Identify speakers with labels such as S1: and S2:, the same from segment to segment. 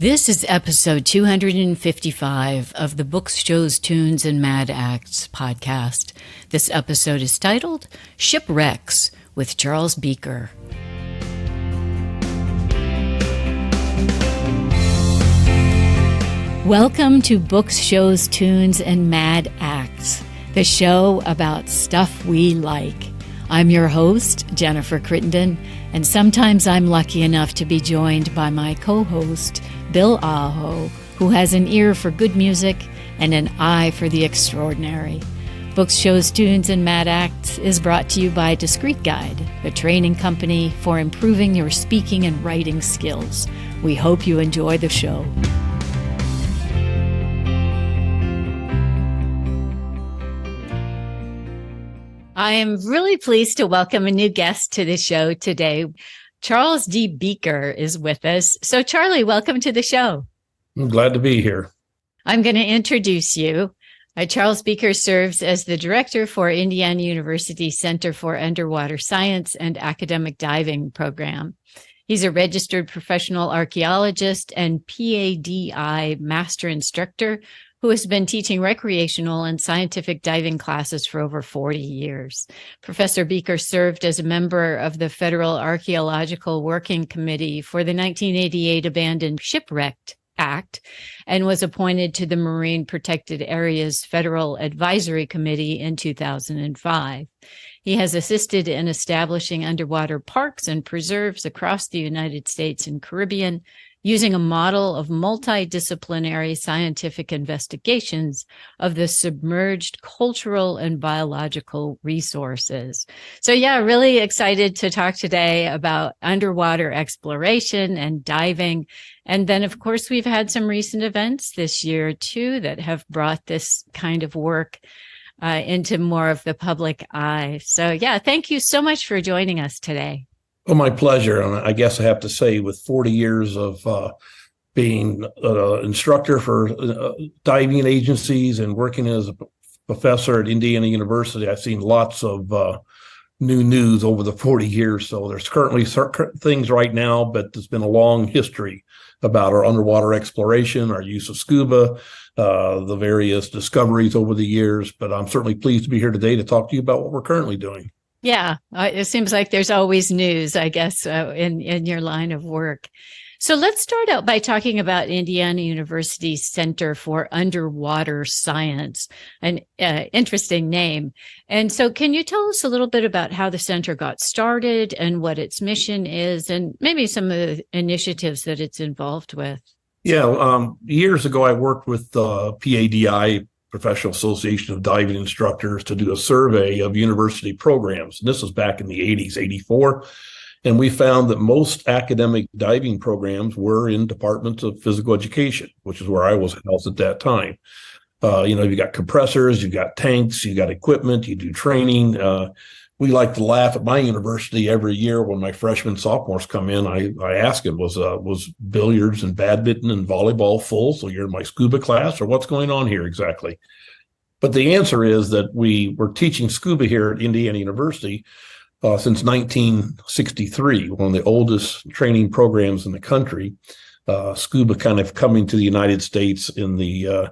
S1: This is episode 255 of the Books, Shows, Tunes, and Mad Acts podcast. This episode is titled Shipwrecks with Charles Beeker. Welcome to Books, Shows, Tunes, and Mad Acts, the show about stuff we like. I'm your host, Jennifer Crittenden, and sometimes I'm lucky enough to be joined by my co-host, Bill Aho, who has an ear for good music and an eye for the extraordinary. Books, Shows, Tunes, and Mad Acts is brought to you by Discreet Guide, the training company for improving your speaking and writing skills. We hope you enjoy the show. I am really pleased to welcome a new guest to the show today. Charles D. Beeker is with us. So, Charlie, welcome to the show.
S2: I'm glad to be here.
S1: I'm going to introduce you. Charles Beeker serves as the director for Indiana University Center for Underwater Science and Academic Diving Program. He's a registered professional archaeologist and PADI master instructor who has been teaching recreational and scientific diving classes for over 40 years. Professor Beeker served as a member of the Federal Archaeological Working Committee for the 1988 Abandoned Shipwrecked Act and was appointed to the Marine Protected Areas Federal Advisory Committee in 2005. He has assisted in establishing underwater parks and preserves across the United States and Caribbean, using a model of multidisciplinary scientific investigations of the submerged cultural and biological resources. So really excited to talk today about underwater exploration and diving. And then, of course, we've had some recent events this year, too, that have brought this kind of work into more of the public eye. So, thank you so much for joining us today.
S2: Well, my pleasure. And I guess I have to say, with 40 years of being an instructor for diving agencies and working as a professor at Indiana University, I've seen lots of new news over the 40 years. So there's currently certain things right now, but there's been a long history about our underwater exploration, our use of scuba, the various discoveries over the years. But I'm certainly pleased to be here today to talk to you about what we're currently doing.
S1: Yeah, it seems like there's always news, I guess, in your line of work. So let's start out by talking about Indiana University's Center for Underwater Science, an interesting name. And so can you tell us a little bit about how the center got started and what its mission is, and maybe some of the initiatives that it's involved with?
S2: Yeah, years ago, I worked with PADI, Professional Association of Diving Instructors, to do a survey of university programs. And this was back in the 80s, 84. And we found that most academic diving programs were in departments of physical education, which is where I was housed at that time. You've got compressors, you've got tanks, you've got equipment, you do training. We like to laugh at my university every year when my freshmen, sophomores come in. I ask them, was billiards and badminton and volleyball full? So you're in my scuba class, or what's going on here exactly? But the answer is that we were teaching scuba here at Indiana University since 1963, one of the oldest training programs in the country. Scuba kind of coming to the United States in the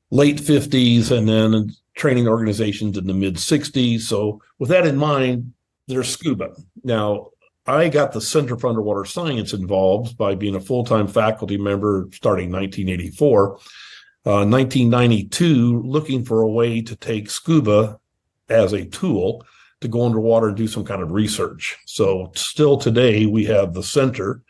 S2: late 50s, and then training organizations in the mid 60s. So with that in mind, there's scuba. Now, I got the Center for Underwater Science involved by being a full-time faculty member starting 1984. 1992, looking for a way to take scuba as a tool to go underwater and do some kind of research. So still today, we have the center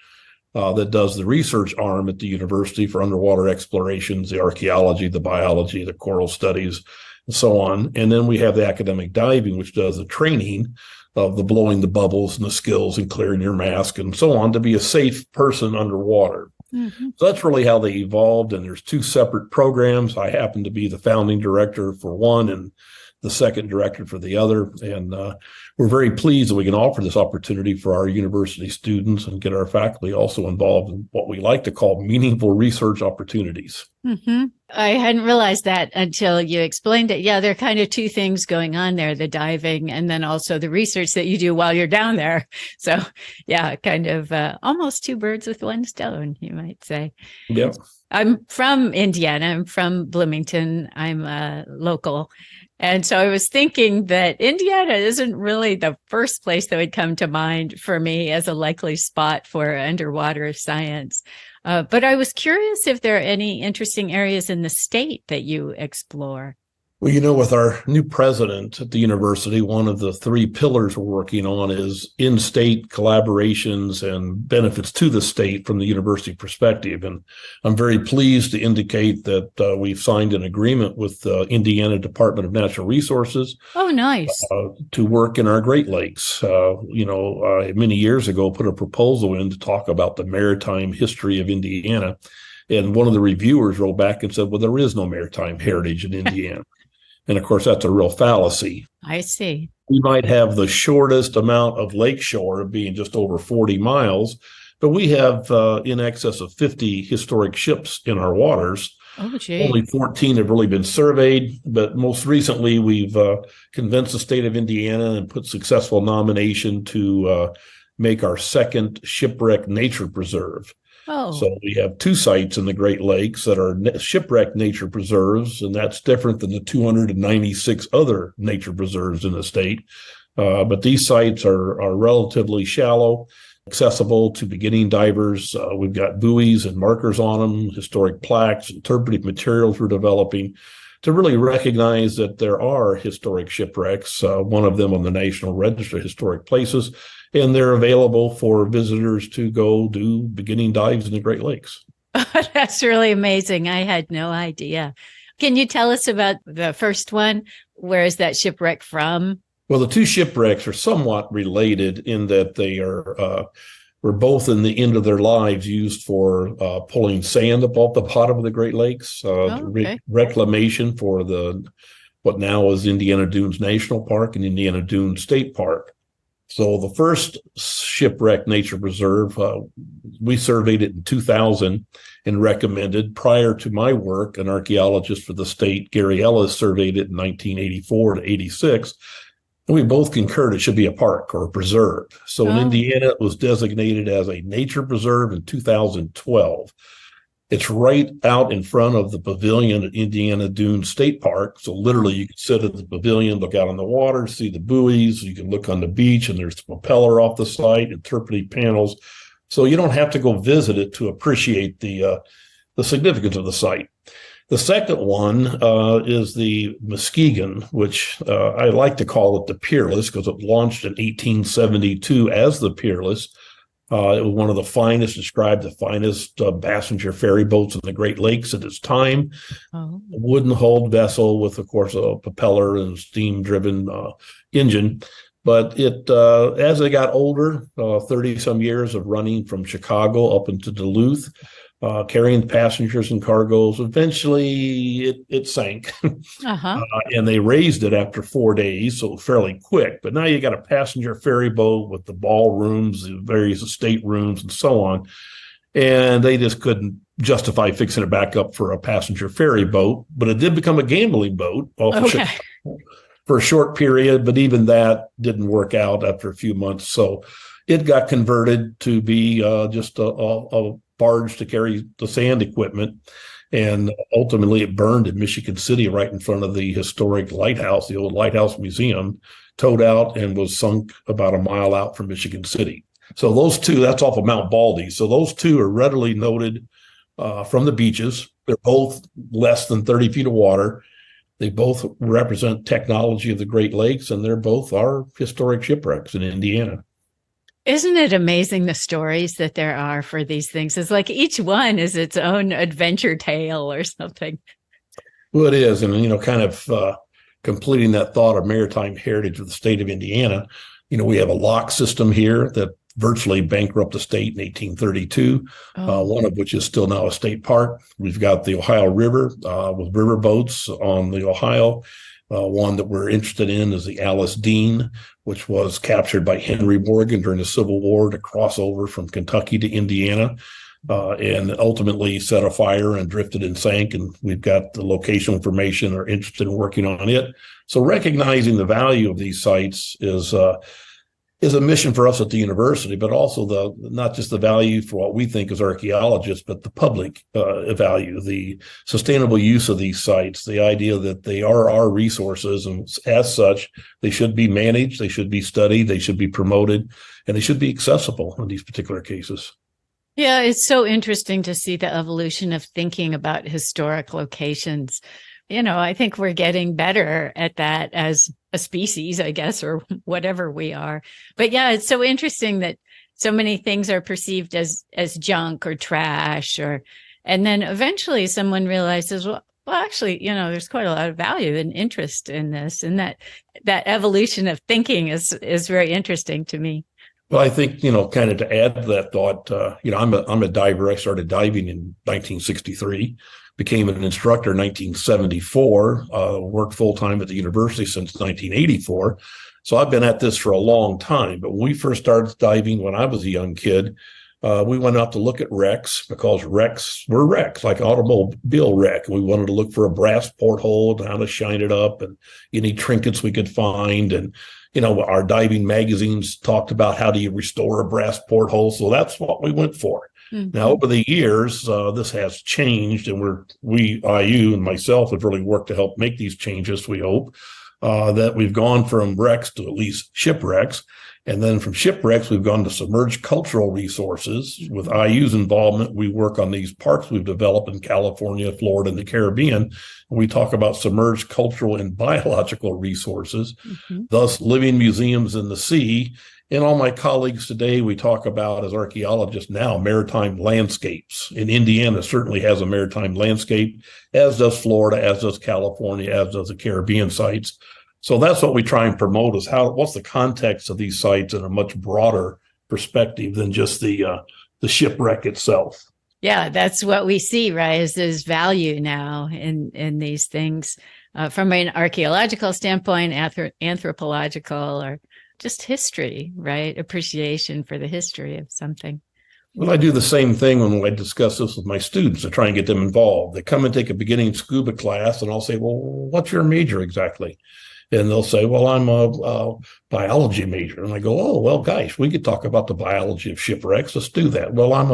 S2: that does the research arm at the university for underwater explorations, the archaeology, the biology, the coral studies, and so on. And then we have the academic diving, which does the training of the blowing the bubbles and the skills and clearing your mask and so on to be a safe person underwater. Mm-hmm. So that's really how they evolved. And there's two separate programs. I happen to be the founding director for one and the second director for the other. And we're very pleased that we can offer this opportunity for our university students and get our faculty also involved in what we like to call meaningful research opportunities.
S1: I hadn't realized that until you explained it. Yeah, there are kind of two things going on there, the diving and then also the research that you do while you're down there. So, yeah, kind of almost two birds with one stone, you might say.
S2: Yeah.
S1: I'm from Indiana. I'm from Bloomington. I'm local. And so I was thinking that Indiana isn't really the first place that would come to mind for me as a likely spot for underwater science. But I was curious if there are any interesting areas in the state that you explore.
S2: Well, with our new president at the university, one of the three pillars we're working on is in-state collaborations and benefits to the state from the university perspective. And I'm very pleased to indicate that we've signed an agreement with the Indiana Department of Natural Resources.
S1: Oh, nice.
S2: To work in our Great Lakes. Many years ago, put a proposal in to talk about the maritime history of Indiana. And one of the reviewers wrote back and said, well, there is no maritime heritage in Indiana. And of course, that's a real fallacy.
S1: I see.
S2: We might have the shortest amount of lakeshore being just over 40 miles, but we have in excess of 50 historic ships in our waters.
S1: Oh, gee.
S2: Only 14 have really been surveyed, but most recently we've convinced the state of Indiana and put successful nomination to make our second shipwreck nature preserve.
S1: Oh.
S2: So we have two sites in the Great Lakes that are shipwreck nature preserves, and that's different than the 296 other nature preserves in the state. But these sites are relatively shallow, accessible to beginning divers. We've got buoys and markers on them, historic plaques, interpretive materials we're developing to really recognize that there are historic shipwrecks, one of them on the National Register of Historic Places, and they're available for visitors to go do beginning dives in the Great Lakes.
S1: That's really amazing. I had no idea. Can you tell us about the first one? Where is that shipwreck from?
S2: Well, the two shipwrecks are somewhat related in that they were both in the end of their lives used for pulling sand up off the bottom of the Great Lakes, reclamation for what now is Indiana Dunes National Park and Indiana Dunes State Park. So the first shipwreck nature preserve, we surveyed it in 2000 and recommended. Prior to my work, an archaeologist for the state, Gary Ellis, surveyed it in 1984 to 86. And we both concurred it should be a park or a preserve. So in Indiana, it was designated as a nature preserve in 2012. It's right out in front of the pavilion at Indiana Dunes State Park. So literally you can sit at the pavilion, look out on the water, see the buoys. You can look on the beach and there's the propeller off the site, interpretive panels. So you don't have to go visit it to appreciate the significance of the site. The second one is the Muskegon, which I like to call it the Peerless because it launched in 1872 as the Peerless. It was one of the finest, described the finest passenger ferry boats in the Great Lakes at its time. A wooden-hulled vessel with, of course, a propeller and steam-driven engine. But it, as it got older, 30-some years of running from Chicago up into Duluth, carrying passengers and cargoes, eventually it sank. And they raised it after 4 days, so fairly quick. But now you got a passenger ferry boat with the ballrooms, the various estate rooms, and so on. And they just couldn't justify fixing it back up for a passenger ferry boat. But it did become a gambling boat for a short period. But even that didn't work out after a few months. So it got converted to be just a barge to carry the sand equipment. And ultimately it burned in Michigan City right in front of the historic lighthouse, the old Lighthouse Museum, towed out and was sunk about a mile out from Michigan City. So those two, that's off of Mount Baldy. So those two are readily noted from the beaches. They're both less than 30 feet of water. They both represent technology of the Great Lakes, and they're both our historic shipwrecks in Indiana.
S1: Isn't it amazing the stories that there are for these things? It's like each one is its own adventure tale or something.
S2: Well, it is. And, kind of completing that thought of maritime heritage of the state of Indiana, we have a lock system here that virtually bankrupted the state in 1832, one of which is still now a state park. We've got the Ohio River with river boats on the Ohio. One that we're interested in is the Alice Dean, which was captured by Henry Morgan during the Civil War to cross over from Kentucky to Indiana. and ultimately set a fire and drifted and sank. And we've got the location information, are interested in working on it. So recognizing the value of these sites is a mission for us at the university, but also not just the value for what we think as archaeologists, but the public value, the sustainable use of these sites, the idea that they are our resources, and as such, they should be managed, they should be studied, they should be promoted, and they should be accessible in these particular cases.
S1: Yeah, it's so interesting to see the evolution of thinking about historic locations. I think we're getting better at that as a species, I guess, or whatever we are. But yeah, it's so interesting that so many things are perceived as junk or trash, and then eventually someone realizes, well, actually, there's quite a lot of value and interest in this, and that evolution of thinking is very interesting to me.
S2: Well, I think, kind of to add to that thought, I'm a diver. I started diving in 1963, became an instructor in 1974, worked full-time at the university since 1984. So I've been at this for a long time. But when we first started diving when I was a young kid, we went out to look at wrecks because wrecks were wrecks, like automobile wreck. We wanted to look for a brass porthole and how to shine it up and any trinkets we could find. And our diving magazines talked about how do you restore a brass porthole. So that's what we went for. Mm-hmm. Now, over the years, this has changed, and IU and myself have really worked to help make these changes, we hope, that we've gone from wrecks to at least shipwrecks. And then from shipwrecks, we've gone to submerged cultural resources. With IU's involvement, we work on these parks we've developed in California, Florida, and the Caribbean. And we talk about submerged cultural and biological resources, thus living museums in the sea. And all my colleagues today, we talk about as archaeologists now, maritime landscapes. And Indiana certainly has a maritime landscape, as does Florida, as does California, as does the Caribbean sites. So that's what we try and promote is what's the context of these sites in a much broader perspective than just the shipwreck itself.
S1: Yeah, that's what we see, right? Is there's value now in these things from an archaeological standpoint, anthropological, or just history, right? Appreciation for the history of something.
S2: Well, I do the same thing when I discuss this with my students to try and get them involved. They come and take a beginning scuba class, and I'll say, well, what's your major exactly? And they'll say, well, I'm a biology major. And I go, oh, well, gosh, we could talk about the biology of shipwrecks. Let's do that. Well, I'm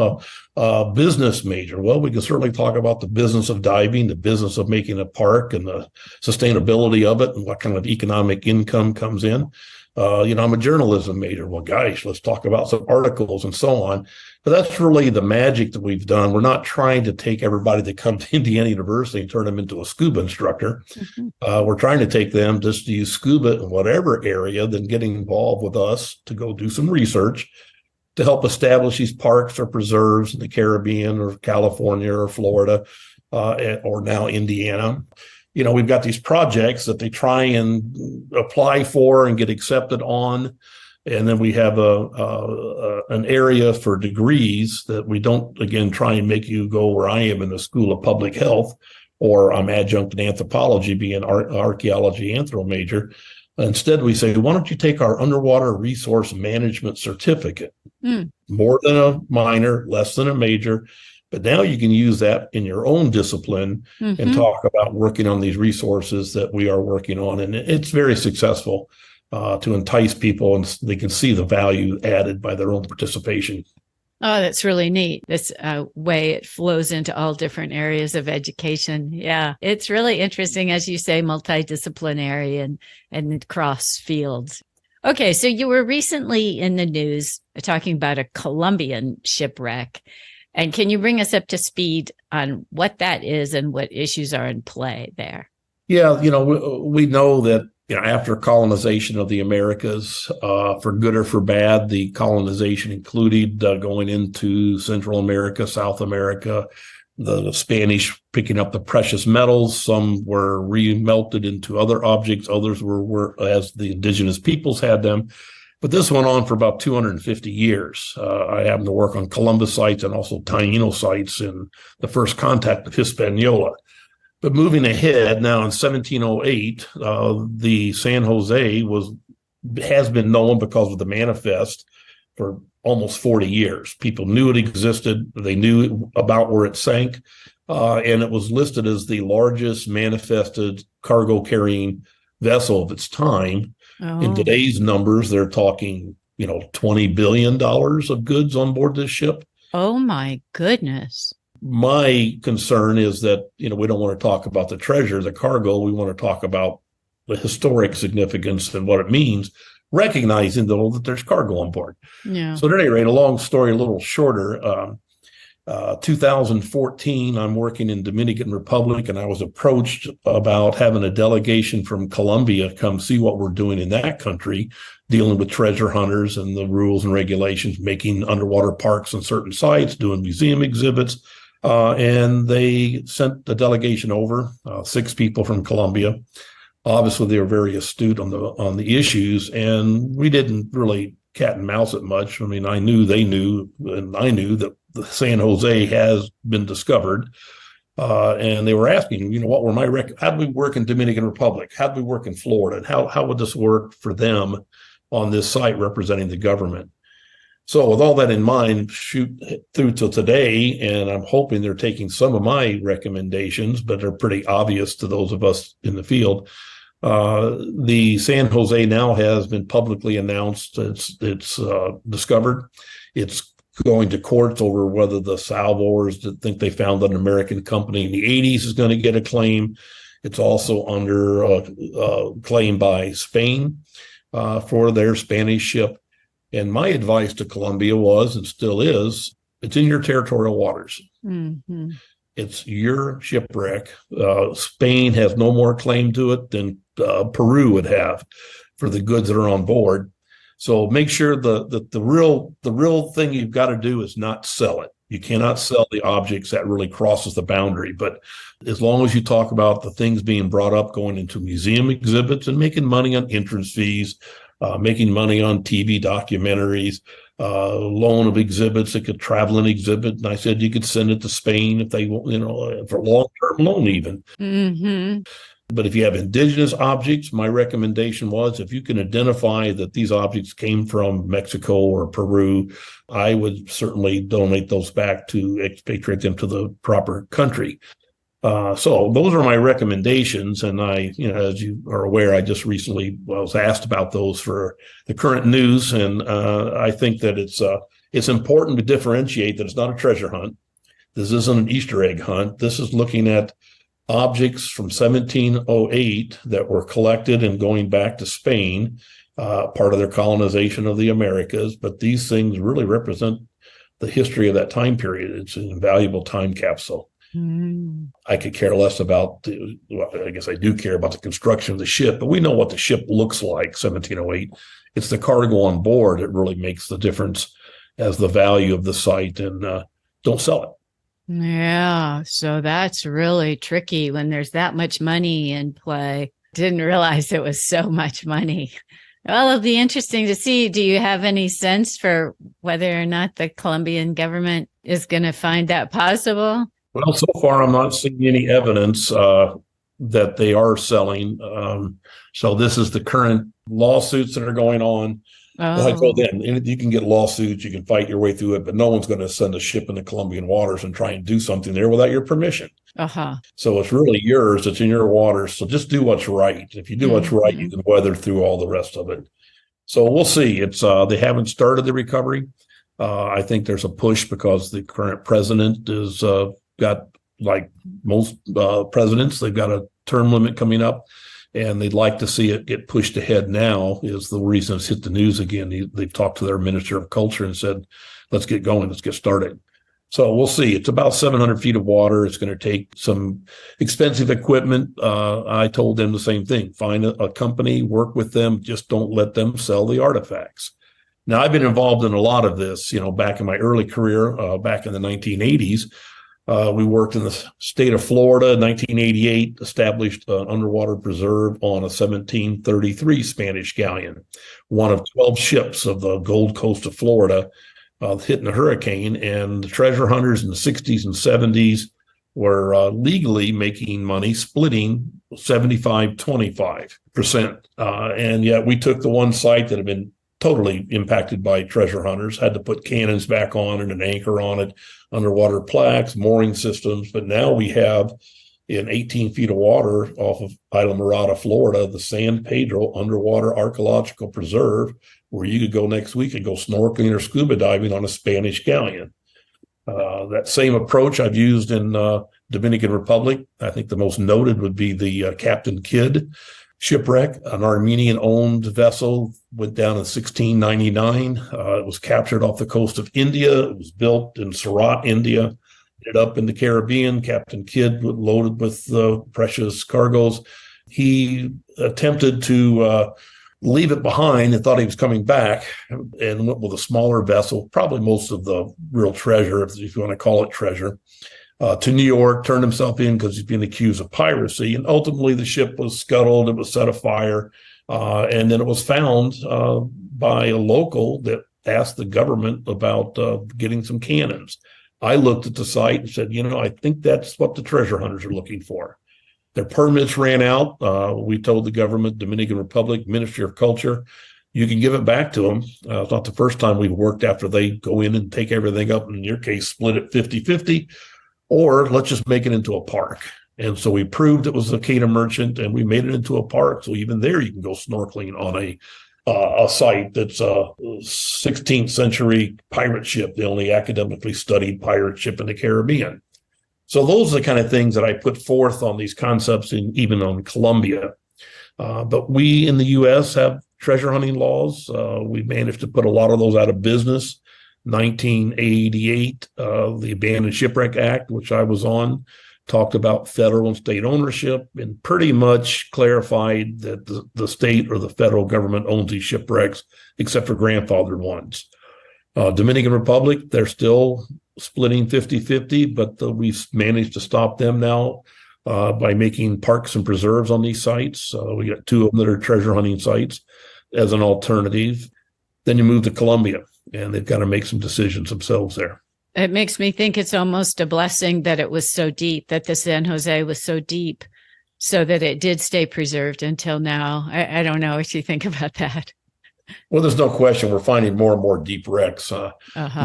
S2: a business major. Well, we can certainly talk about the business of diving, the business of making a park and the sustainability of it and what kind of economic income comes in. I'm a journalism major. Well, gosh, let's talk about some articles and so on. But that's really the magic that we've done. We're not trying to take everybody that comes to Indiana University and turn them into a scuba instructor. We're trying to take them just to use scuba in whatever area, then getting involved with us to go do some research to help establish these parks or preserves in the Caribbean or California or Florida or now Indiana. We've got these projects that they try and apply for and get accepted on. And then we have an area for degrees that we don't, again, try and make you go where I am in the School of Public Health, or I'm adjunct in anthropology, being an archaeology anthro major. Instead, we say, why don't you take our underwater resource management certificate? More than a minor, less than a major. But now you can use that in your own discipline and talk about working on these resources that we are working on. And it's very successful to entice people, and they can see the value added by their own participation.
S1: Oh, that's really neat. This way it flows into all different areas of education. Yeah, it's really interesting, as you say, multidisciplinary and cross fields. Okay, so you were recently in the news talking about a Colombian shipwreck. And can you bring us up to speed on what that is and what issues are in play there?
S2: Yeah, we know that after colonization of the Americas, for good or for bad, the colonization included going into Central America, South America, the Spanish picking up the precious metals. Some were remelted into other objects. Others were as the indigenous peoples had them. But this went on for about 250 years. I happened to work on Columbus sites and also Taino sites in the first contact of Hispaniola. But moving ahead, now in 1708, the San José has been known because of the manifest for almost 40 years. People knew it existed. They knew about where it sank. And it was listed as the largest manifested cargo carrying vessel of its time. In today's numbers, they're talking, $20 billion of goods on board this ship.
S1: Oh, my goodness.
S2: My concern is that, we don't want to talk about the treasure, the cargo. We want to talk about the historic significance and what it means, recognizing though that there's cargo on board.
S1: Yeah.
S2: So at any rate, a long story, a little shorter. 2014, I'm working in Dominican Republic, and I was approached about having a delegation from Colombia come see what we're doing in that country, dealing with treasure hunters and the rules and regulations, making underwater parks on certain sites, doing museum exhibits. And they sent the delegation over, 6 people from Colombia. Obviously, they were very astute on the issues, and we didn't really cat and mouse it much. I mean, I knew they knew, and I knew that the San Jose has been discovered. And they were asking, what were how do we work in Dominican Republic? How do we work in Florida? And how would this work for them on this site representing the government? So with all that in mind, shoot through till today, and I'm hoping they're taking some of my recommendations, but they're pretty obvious to those of us in the field. The San Jose now has been publicly announced. It's discovered. It's going to courts over whether the salvors that think they found an American company in the 80s is going to get a claim. It's also under claim by Spain for their Spanish ship. And my advice to Colombia was, and still is, it's in your territorial waters.
S1: Mm-hmm.
S2: It's your shipwreck. Spain has no more claim to it than Peru would have for the goods that are on board. So make sure the real thing you've got to do is not sell it. You cannot sell the objects. That really crosses the boundary. But as long as you talk about the things being brought up, going into museum exhibits and making money on entrance fees, making money on TV documentaries, loan of exhibits, it could travel an exhibit. And I said you could send it to Spain if they, for long-term loan even.
S1: Mm-hmm.
S2: But if you have indigenous objects, my recommendation was if you can identify that these objects came from Mexico or Peru, I would certainly donate those back to expatriate them to the proper country. So those are my recommendations. And I, as you are aware, I just recently was asked about those for the current news. And I think that it's important to differentiate that it's not a treasure hunt. This isn't an Easter egg hunt. This is looking at objects from 1708 that were collected and going back to Spain, part of their colonization of the Americas. But these things really represent the history of that time period. It's an invaluable time capsule. I could care less about I guess I do care about the construction of the ship, but we know what the ship looks like, 1708. It's the cargo on board that really makes the difference as the value of the site, and don't sell it.
S1: Yeah, so that's really tricky when there's that much money in play. Didn't realize it was so much money. Well, it'll be interesting to see. Do you have any sense for whether or not the Colombian government is going to find that possible?
S2: Well, so far, I'm not seeing any evidence that they are selling. So this is the current lawsuits that are going on.
S1: Oh.
S2: I told them, you can get lawsuits, you can fight your way through it, but no one's going to send a ship in the Colombian waters and try and do something there without your permission.
S1: Uh-huh.
S2: So it's really yours. It's in your waters. So just do what's right. If you do what's right, you can weather through all the rest of it. So we'll see. It's they haven't started the recovery. I think there's a push because the current president is got, like most presidents, they've got a term limit coming up, and they'd like to see it get pushed ahead now is the reason it's hit the news again. They've talked to their minister of culture and said, let's get going, let's get started. So we'll see. It's about 700 feet of water. It's going to take some expensive equipment. I told them the same thing. Find a company, work with them, just don't let them sell the artifacts. Now, I've been involved in a lot of this, back in my early career, back in the 1980s. We worked in the state of Florida in 1988, established an underwater preserve on a 1733 Spanish galleon, one of 12 ships of the Gold Coast of Florida, hit in a hurricane. And the treasure hunters in the 60s and 70s were legally making money, splitting 75-25%. And yet we took the one site that had been totally impacted by treasure hunters, had to put cannons back on and an anchor on it, underwater plaques, mooring systems. But now we have, in 18 feet of water off of Isla Mirada, Florida, the San Pedro Underwater Archaeological Preserve, where you could go next week and go snorkeling or scuba diving on a Spanish galleon. That same approach I've used in Dominican Republic. I think the most noted would be the Captain Kidd shipwreck, an Armenian-owned vessel, went down in 1699. It was captured off the coast of India. It was built in Surat, India, ended up in the Caribbean. Captain Kidd was loaded with precious cargoes. He attempted to leave it behind and thought he was coming back and went with a smaller vessel, probably most of the real treasure, if you want to call it treasure, to New York, turned himself in because he's being accused of piracy. And ultimately the ship was scuttled, it was set afire, and then it was found by a local that asked the government about getting some cannons. I looked at the site and said, I think that's what the treasure hunters are looking for. Their permits ran out. We told the government, Dominican Republic, Ministry of Culture, you can give it back to them. It's not the first time we've worked after they go in and take everything up, in your case, split it 50-50, or let's just make it into a park. And so we proved it was a Cana Merchant, and we made it into a park. So even there, you can go snorkeling on a site that's a 16th century pirate ship, the only academically studied pirate ship in the Caribbean. So those are the kind of things that I put forth on these concepts, even on Colombia. But we in the U.S. have treasure hunting laws. We managed to put a lot of those out of business. 1988, the Abandoned Shipwreck Act, which I was on, talked about federal and state ownership and pretty much clarified that the state or the federal government owns these shipwrecks, except for grandfathered ones. Dominican Republic, they're still splitting 50-50, but we've managed to stop them now by making parks and preserves on these sites. We got 2 of them that are treasure hunting sites as an alternative. Then you move to Colombia, and they've got to make some decisions themselves there.
S1: It makes me think it's almost a blessing that it was so deep, that the San Jose was so deep, so that it did stay preserved until now. I don't know what you think about that.
S2: Well, there's no question we're finding more and more deep wrecks.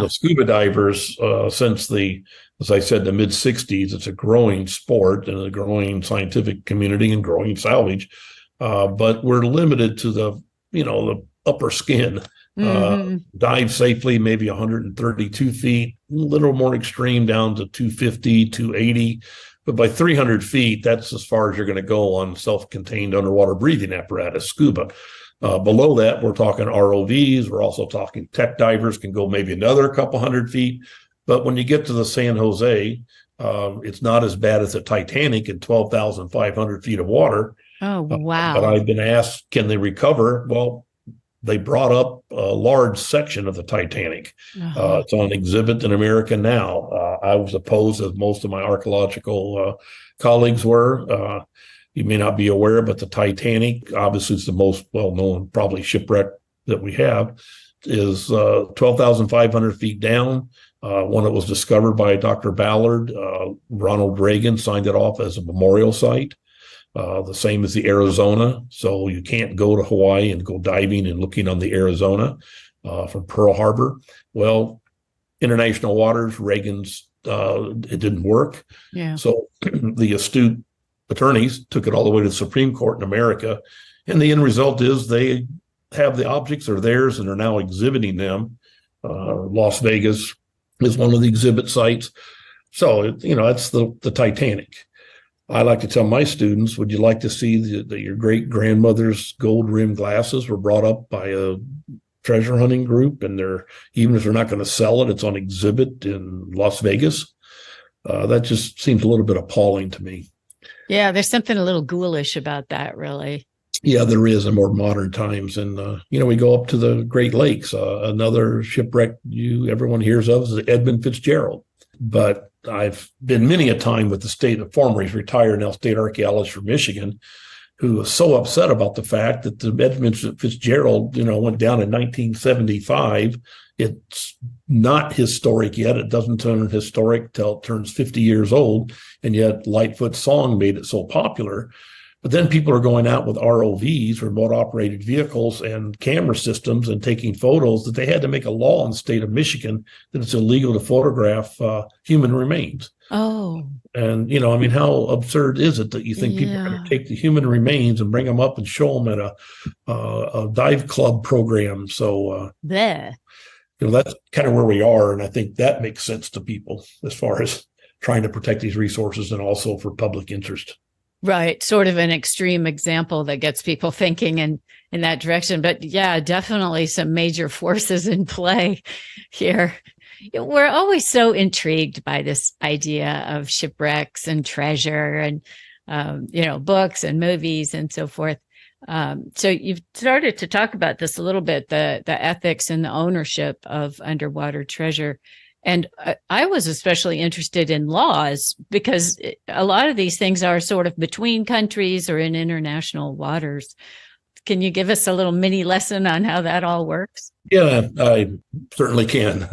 S2: Scuba divers, since as I said, the mid-'60s, it's a growing sport and a growing scientific community and growing salvage. But we're limited to the upper skin. Dive safely, maybe 132 feet, a little more extreme down to 250, 280. But by 300 feet, that's as far as you're going to go on self-contained underwater breathing apparatus, scuba. Below that, we're talking ROVs. We're also talking tech divers can go maybe another couple hundred feet. But when you get to the San Jose, it's not as bad as the Titanic in 12,500 feet of water.
S1: Oh, wow.
S2: But I've been asked, can they recover? Well, they brought up a large section of the Titanic. It's on exhibit in America now. I was opposed, as most of my archaeological colleagues were. You may not be aware, but the Titanic, obviously, is the most well-known probably shipwreck that we have, is 12,500 feet down. When it was discovered by Dr. Ballard, Ronald Reagan signed it off as a memorial site. The same as the Arizona. So you can't go to Hawaii and go diving and looking on the Arizona from Pearl Harbor. Well, international waters, Reagan's, it didn't work.
S1: Yeah.
S2: So the astute attorneys took it all the way to the Supreme Court in America. And the end result is they have the objects are theirs and are now exhibiting them. Las Vegas is one of the exhibit sites. So, that's the Titanic. I like to tell my students, would you like to see that your great-grandmother's gold-rimmed glasses were brought up by a treasure hunting group, and even if they're not going to sell it, it's on exhibit in Las Vegas? That just seems a little bit appalling to me.
S1: Yeah, there's something a little ghoulish about that, really.
S2: Yeah, there is in more modern times. And, we go up to the Great Lakes. Another shipwreck everyone hears of is Edmund Fitzgerald. But I've been many a time with the former, he's retired now, state archaeologist from Michigan, who was so upset about the fact that the Edmund Fitzgerald, went down in 1975. It's not historic yet. It doesn't turn historic till it turns 50 years old. And yet Lightfoot's song made it so popular. But then people are going out with ROVs, remote operated vehicles, and camera systems and taking photos that they had to make a law in the state of Michigan that it's illegal to photograph human remains.
S1: Oh,
S2: And, I mean, how absurd is it that you think people are going to take the human remains and bring them up and show them at a dive club program? So,
S1: there.
S2: that's kind of where we are. And I think that makes sense to people as far as trying to protect these resources and also for public interest.
S1: Right. Sort of an extreme example that gets people thinking in that direction. But yeah, definitely some major forces in play here. We're always so intrigued by this idea of shipwrecks and treasure and, books and movies and so forth. So you've started to talk about this a little bit, the ethics and the ownership of underwater treasure. And I was especially interested in laws because a lot of these things are sort of between countries or in international waters. Can you give us a little mini lesson on how that all works?
S2: Yeah, I certainly can.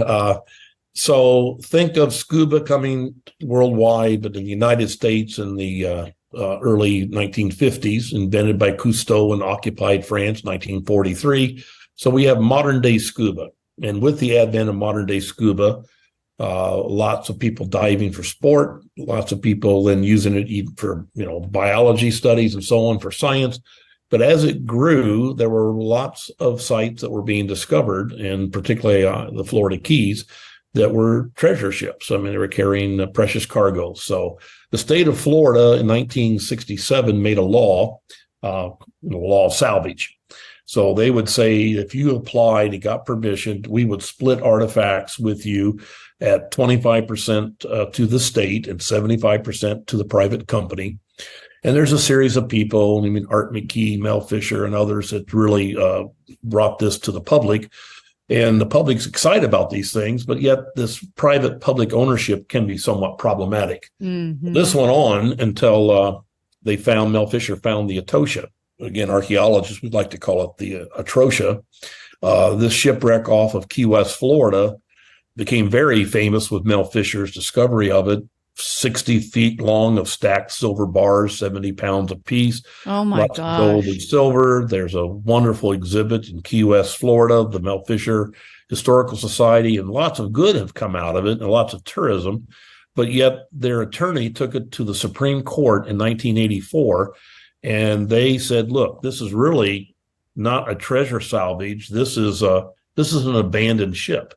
S2: So think of scuba coming worldwide, but in the United States in the early 1950s, invented by Cousteau in occupied France, 1943. So we have modern day scuba. And with the advent of modern day scuba, lots of people diving for sport, lots of people then using it even for, biology studies and so on for science. But as it grew, there were lots of sites that were being discovered, and particularly the Florida Keys, that were treasure ships. I mean, they were carrying precious cargo. So the state of Florida in 1967 made a law, the law of salvage. So they would say, if you applied and got permission, we would split artifacts with you at 25% to the state and 75% to the private company. And there's a series of people, Art McKee, Mel Fisher, and others that really brought this to the public. And the public's excited about these things, but yet this private public ownership can be somewhat problematic. Mm-hmm. This went on until Mel Fisher found the Atosha. Again, archaeologists would like to call it the Atrosha. This shipwreck off of Key West, Florida, became very famous with Mel Fisher's discovery of it. 60 feet long of stacked silver bars, 70 pounds apiece.
S1: Oh my
S2: lots
S1: gosh.
S2: of gold and silver. There's a wonderful exhibit in Key West, Florida, the Mel Fisher Historical Society, and lots of good have come out of it and lots of tourism. But yet their attorney took it to the Supreme Court in 1984, and they said, look, this is really not a treasure salvage. This is an abandoned ship.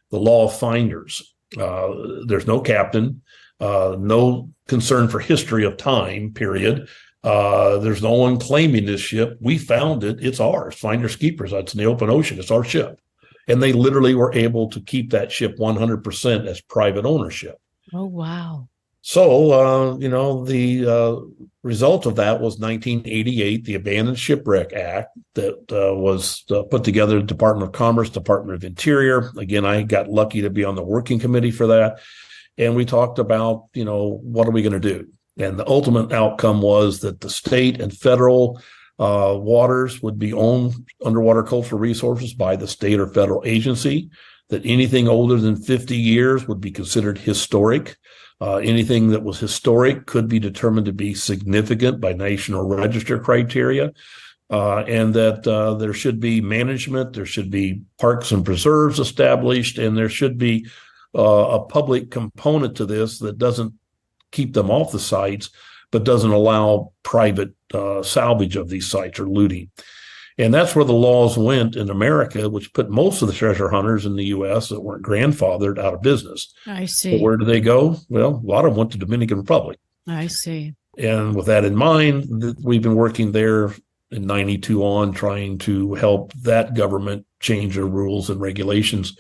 S2: The law of finders. There's no captain. No concern for history of time, period. There's no one claiming this ship. We found it. It's ours. Finders keepers. That's in the open ocean. It's our ship. And they literally were able to keep that ship 100% as private ownership.
S1: Oh, wow.
S2: So, the result of that was 1988, the Abandoned Shipwreck Act that was put together, the Department of Commerce, Department of Interior. Again, I got lucky to be on the working committee for that. And we talked about, what are we going to do? And the ultimate outcome was that the state and federal waters would be owned underwater cultural resources by the state or federal agency, that anything older than 50 years would be considered historic. Anything that was historic could be determined to be significant by National Register criteria, and that there should be management, there should be parks and preserves established, and there should be a public component to this that doesn't keep them off the sites, but doesn't allow private salvage of these sites or looting. And that's where the laws went in America, which put most of the treasure hunters in the U.S. that weren't grandfathered out of business.
S1: I see.
S2: But where do they go? Well, a lot of them went to Dominican Republic.
S1: I see.
S2: And with that in mind, we've been working there in 92 on trying to help that government change their rules and regulations.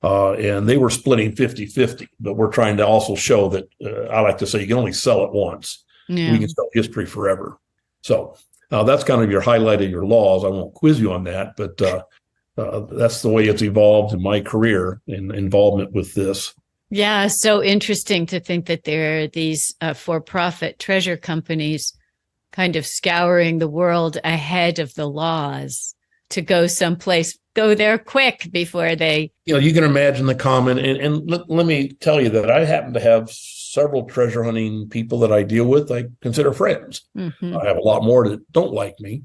S2: And they were splitting 50-50, but we're trying to also show that I like to say you can only sell it once. Yeah. We can sell history forever. So that's kind of your highlight of your laws. I won't quiz you on that, but that's the way it's evolved in my career in involvement with this.
S1: Yeah, so interesting to think that there are these for-profit treasure companies kind of scouring the world ahead of the laws to go someplace, go there quick before they...
S2: You can imagine the comment, and let me tell you that I happen to have several treasure hunting people that I deal with, I consider friends.
S1: Mm-hmm.
S2: I have a lot more that don't like me.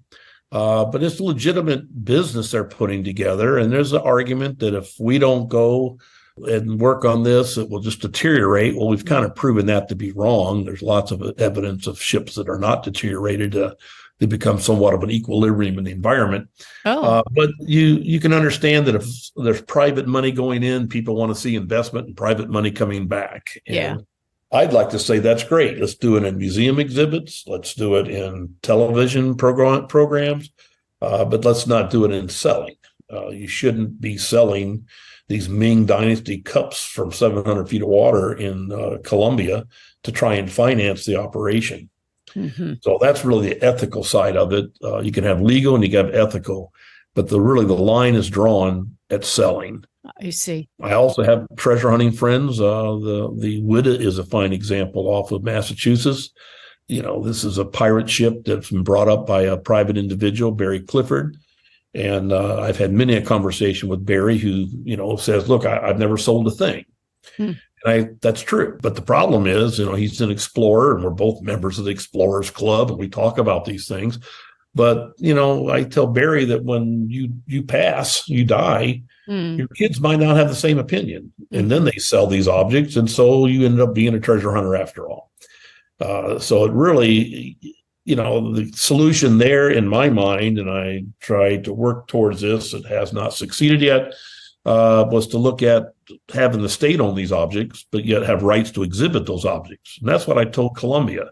S2: But it's legitimate business they're putting together. And there's an argument that if we don't go and work on this, it will just deteriorate. Well, we've kind of proven that to be wrong. There's lots of evidence of ships that are not deteriorated. They become somewhat of an equilibrium in the environment. But you can understand that if there's private money going in, people want to see investment and private money coming back. And I'd like to say that's great. Let's do it in museum exhibits. Let's do it in television programs. But let's not do it in selling. You shouldn't be selling these Ming Dynasty cups from 700 feet of water in Colombia to try and finance the operation. Mm-hmm. So that's really the ethical side of it. You can have legal and you can have ethical, but the line is drawn at selling.
S1: I see.
S2: I also have treasure hunting friends. The Wida is a fine example off of Massachusetts. This is a pirate ship that's been brought up by a private individual, Barry Clifford. And I've had many a conversation with Barry who, says, look, I've never sold a thing. And that's true. But the problem is, he's an explorer and we're both members of the Explorers Club and we talk about these things. But, I tell Barry that when you pass, you die, your kids might not have the same opinion. And then they sell these objects. And so you end up being a treasure hunter after all. So it really, the solution there in my mind, and I tried to work towards this, it has not succeeded yet, was to look at having the state own these objects, but yet have rights to exhibit those objects. And that's what I told Colombia.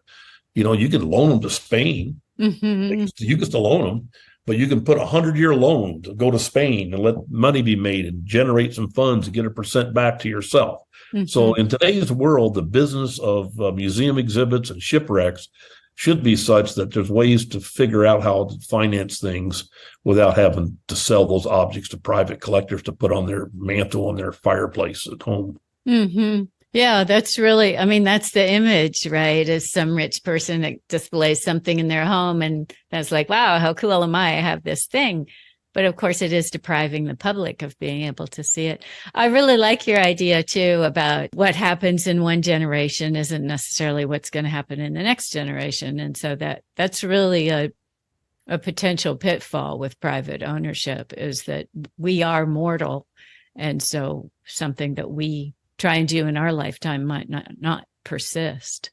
S2: You can loan them to Spain. Mm-hmm. You can still loan them, but you can put a 100-year loan to go to Spain and let money be made and generate some funds and get a percent back to yourself. Mm-hmm. So in today's world, the business of museum exhibits and shipwrecks should be such that there's ways to figure out how to finance things without having to sell those objects to private collectors to put on their mantle on their fireplace at home.
S1: Mm-hmm. Yeah, that's that's the image, right? As some rich person that displays something in their home and that's like, wow, how cool am I have this thing. But of course, it is depriving the public of being able to see it. I really like your idea, too, about what happens in one generation isn't necessarily what's going to happen in the next generation. And so that's really a potential pitfall with private ownership is that we are mortal. And so something that we try and do in our lifetime might not persist.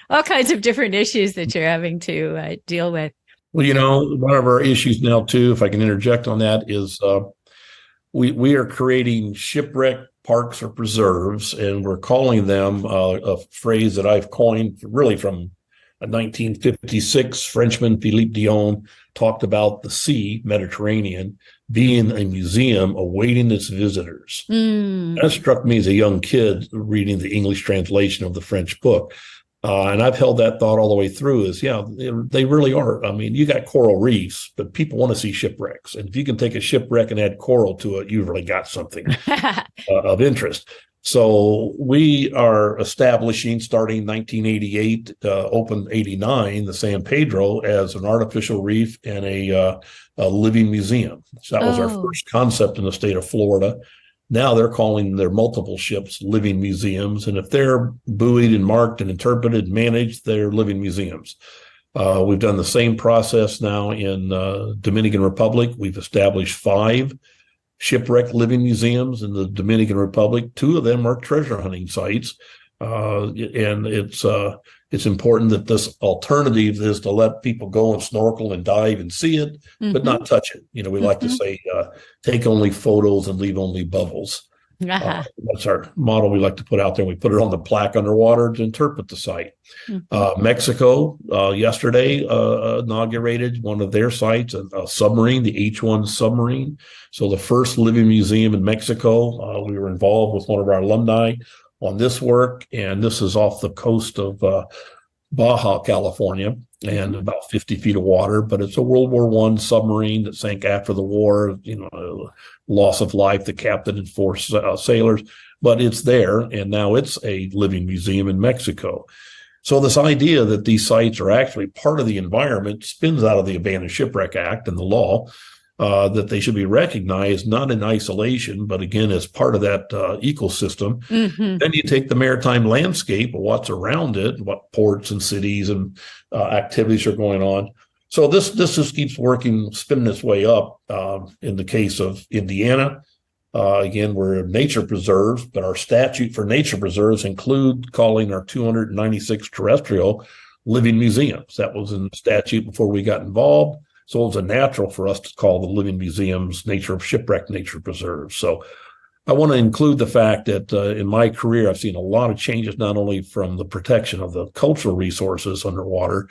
S1: All kinds of different issues that you're having to deal with.
S2: Well, one of our issues now, too, if I can interject on that, is we are creating shipwreck parks or preserves, and we're calling them a phrase that I've coined really from 1956. Frenchman Philippe Dion talked about the sea, Mediterranean, being a museum awaiting its visitors. That struck me as a young kid reading the English translation of the French book. And I've held that thought all the way through they really are. I mean, you got coral reefs, but people want to see shipwrecks. And if you can take a shipwreck and add coral to it, you've really got something of interest. So we are establishing, starting 1988, opened 89, the San Pedro as an artificial reef and a living museum. So that was our first concept in the state of Florida. Now they're calling their multiple ships living museums. And if they're buoyed and marked and interpreted and managed, they're living museums. We've done the same process now in Dominican Republic. We've established 5 shipwreck living museums in the Dominican Republic. 2 of them are treasure hunting sites. And it's important that this alternative is to let people go and snorkel and dive and see it, but not touch it. We like to say, take only photos and leave only bubbles. That's our motto we like to put out there. We put it on the plaque underwater to interpret the site. Mexico yesterday inaugurated one of their sites, a submarine, the H-1 submarine. So the first living museum in Mexico. We were involved with one of our alumni on this work, and this is off the coast of Baja, California, and about 50 feet of water. But it's a World War I submarine that sank after the war. Loss of life, the captain and 4 sailors. But it's there, and now it's a living museum in Mexico. So this idea that these sites are actually part of the environment spins out of the Abandoned Shipwreck Act and the law. that they should be recognized, not in isolation, but again, as part of that ecosystem.
S1: Mm-hmm.
S2: Then you take the maritime landscape of what's around it, what ports and cities and activities are going on. So this just keeps working, spinning its way up. In the case of Indiana, again, we're nature preserves, but our statute for nature preserves include calling our 296 terrestrial living museums. That was in the statute before we got involved. So it was a natural for us to call the living museums shipwreck nature preserves. So I want to include the fact that in my career, I've seen a lot of changes, not only from the protection of the cultural resources underwater,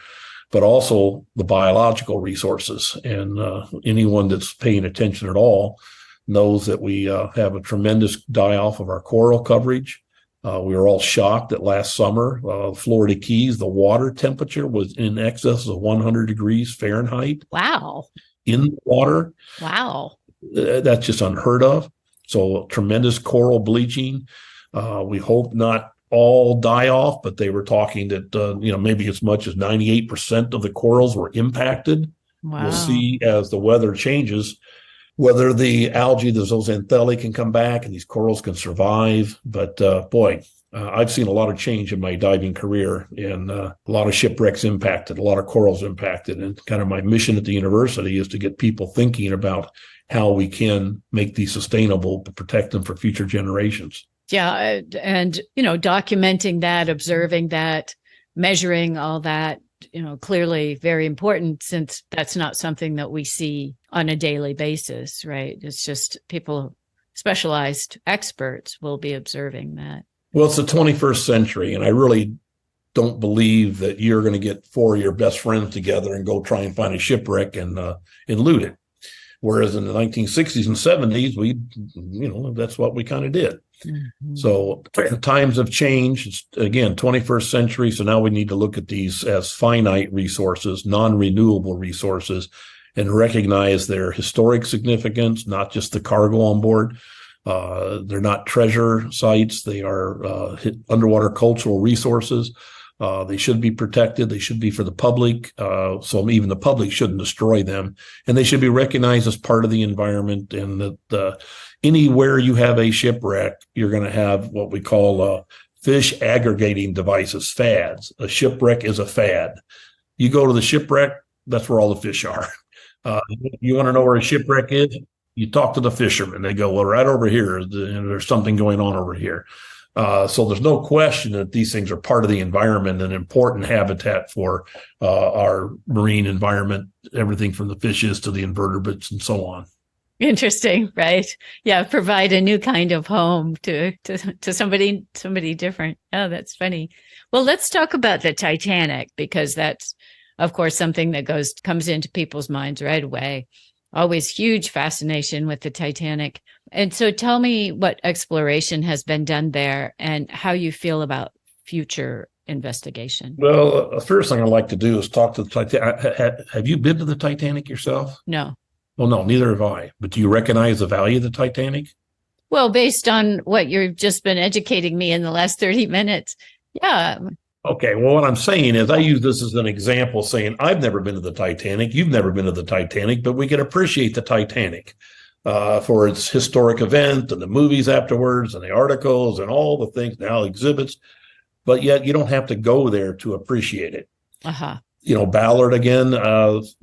S2: but also the biological resources. And anyone that's paying attention at all knows that we have a tremendous die-off of our coral coverage. We were all shocked that last summer, Florida Keys, the water temperature was in excess of 100 degrees Fahrenheit.
S1: Wow.
S2: In the water.
S1: Wow.
S2: That's just unheard of. So tremendous coral bleaching. We hope not all die off, but they were talking that, maybe as much as 98% of the corals were impacted.
S1: Wow.
S2: We'll see as the weather changes whether the algae, the zooxanthellae, can come back and these corals can survive. But I've seen a lot of change in my diving career, and a lot of shipwrecks impacted, a lot of corals impacted. And kind of my mission at the university is to get people thinking about how we can make these sustainable, but protect them for future generations.
S1: Yeah. And, documenting that, observing that, measuring all that, clearly very important, since that's not something that we see on a daily basis, right? It's just people, specialized experts will be observing that.
S2: Well, it's the 21st century, and I really don't believe that you're going to get four of your best friends together and go try and find a shipwreck and loot it. Whereas in the 1960s and 70s, that's what we kind of did. Mm-hmm. So times have changed. It's, again, 21st century. So now we need to look at these as finite resources, non-renewable resources, and recognize their historic significance, not just the cargo on board. They're not treasure sites. They are underwater cultural resources. They should be protected. They should be for the public. So even the public shouldn't destroy them. And they should be recognized as part of the environment. And that anywhere you have a shipwreck, you're going to have what we call fish aggregating devices, fads. A shipwreck is a fad. You go to the shipwreck, that's where all the fish are. You want to know where a shipwreck is? You talk to the fishermen. They go, well, right over here, there's something going on over here. So there's no question that these things are part of the environment, and important habitat for our marine environment, everything from the fishes to the invertebrates and so on.
S1: Interesting, right? Yeah, provide a new kind of home to somebody different. Oh, that's funny. Well, let's talk about the Titanic, because that's, of course, something that comes into people's minds right away. Always huge fascination with the Titanic. And so tell me what exploration has been done there and how you feel about future investigation.
S2: Well, the first thing I'd like to do is talk to the Titanic. Have you been to the Titanic yourself?
S1: No.
S2: Well, no, neither have I. But do you recognize the value of the Titanic?
S1: Well, based on what you've just been educating me in the last 30 minutes, yeah.
S2: Okay, well, what I'm saying is I use this as an example, saying I've never been to the Titanic, you've never been to the Titanic, but we can appreciate the Titanic for its historic event and the movies afterwards and the articles and all the things, now exhibits, but yet you don't have to go there to appreciate it.
S1: Uh-huh.
S2: Ballard again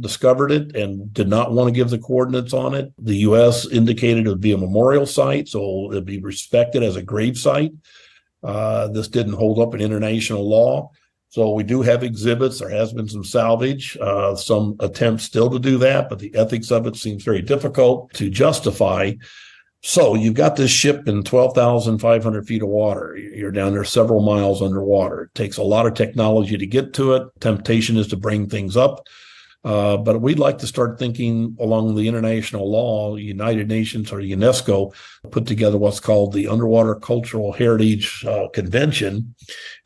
S2: discovered it and did not want to give the coordinates on it. The U.S. indicated it would be a memorial site, so it'd be respected as a grave site. This didn't hold up in international law. So we do have exhibits. There has been some salvage, some attempts still to do that, but the ethics of it seems very difficult to justify. So you've got this ship in 12,500 feet of water. You're down there several miles underwater. It takes a lot of technology to get to it. Temptation is to bring things up. But we'd like to start thinking along the international law. United Nations or UNESCO put together what's called the Underwater Cultural Heritage Convention.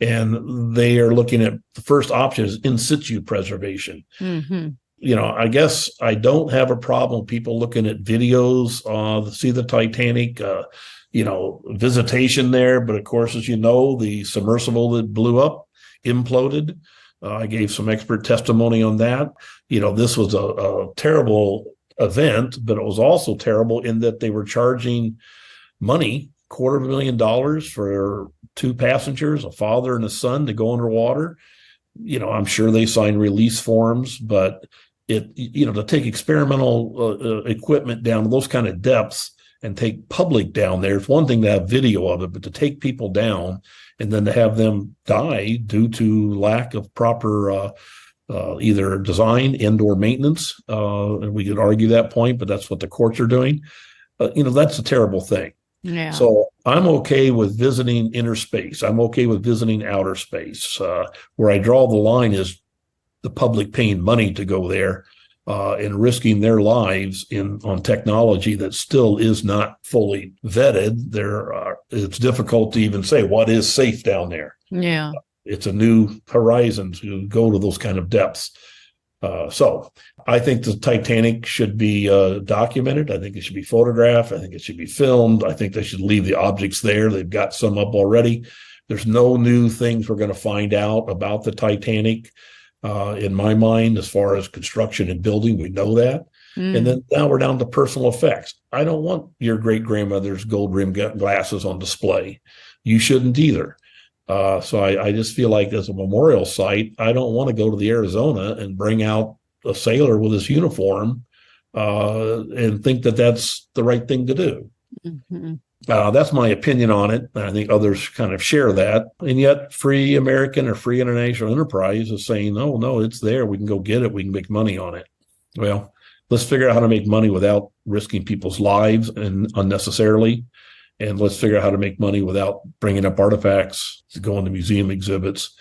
S2: And they are looking at the first option is in situ preservation. Mm-hmm. I guess I don't have a problem with people looking at videos to see the Titanic, visitation there. But of course, as you know, the submersible that blew up imploded. I gave some expert testimony on that. This was a terrible event, but it was also terrible in that they were charging money, $250,000 for two passengers, a father and a son, to go underwater. I'm sure they signed release forms, but to take experimental equipment down to those kind of depths and take public down there, it's one thing to have video of it, but to take people down and then to have them die due to lack of proper either design and or maintenance. And we could argue that point, but that's what the courts are doing. That's a terrible thing.
S1: Yeah.
S2: So I'm okay with visiting inner space. I'm okay with visiting outer space. Where I draw the line is the public paying money to go there and risking their lives on technology that still is not fully vetted. It's difficult to even say what is safe down there.
S1: Yeah.
S2: It's a new horizon to go to those kind of depths. So I think the Titanic should be documented. I think it should be photographed. I think it should be filmed. I think they should leave the objects there. They've got some up already. There's no new things we're going to find out about the Titanic in my mind, as far as construction and building. We know that. And then now we're down to personal effects. I don't want your great-grandmother's gold-rimmed glasses on display. You shouldn't either. So I just feel like as a memorial site, I don't want to go to the Arizona and bring out a sailor with his uniform and think that that's the right thing to do. Mm-hmm. That's my opinion on it. I think others kind of share that. And yet Free American or Free International Enterprise is saying, no, it's there. We can go get it. We can make money on it. Well, let's figure out how to make money without risking people's lives and unnecessarily. And let's figure out how to make money without bringing up artifacts to go into museum exhibits.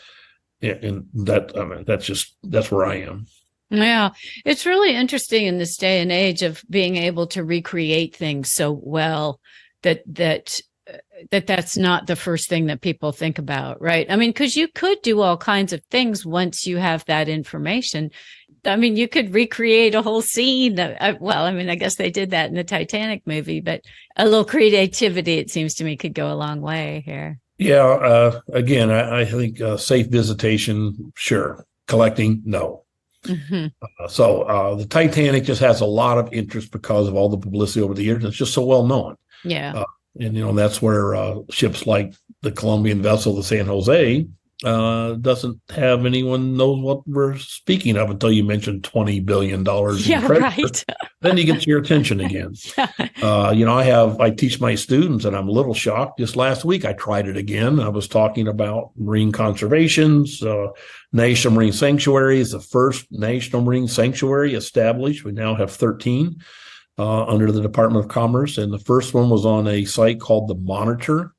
S2: And that's where I am.
S1: Yeah, it's really interesting in this day and age of being able to recreate things so well that's not the first thing that people think about, right? I mean, because you could do all kinds of things once you have that information. I mean, you could recreate a whole scene. I guess they did that in the Titanic movie, but a little creativity, it seems to me, could go a long way here.
S2: Yeah. Again, I think safe visitation, sure. Collecting, no. Mm-hmm. So the Titanic just has a lot of interest because of all the publicity over the years. It's just so well known.
S1: Yeah.
S2: And that's where ships like the Colombian vessel, the San José, doesn't have anyone knows what we're speaking of until you mention $20 billion.
S1: Yeah, right.
S2: Then you get your attention again. I teach my students, and I'm a little shocked. Just last week, I tried it again. I was talking about marine conservations. National Marine Sanctuary is the first national marine sanctuary established. We now have 13 under the Department of Commerce. And the first one was on a site called the Monitor.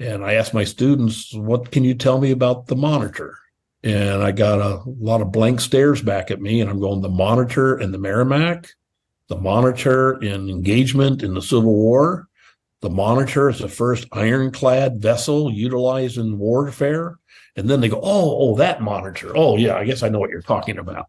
S2: And I asked my students, what can you tell me about the Monitor? And I got a lot of blank stares back at me. And I'm going, the Monitor and the Merrimack, the Monitor in engagement in the Civil War. The Monitor is the first ironclad vessel utilized in warfare. And then they go, oh, that Monitor. Oh, yeah, I guess I know what you're talking about.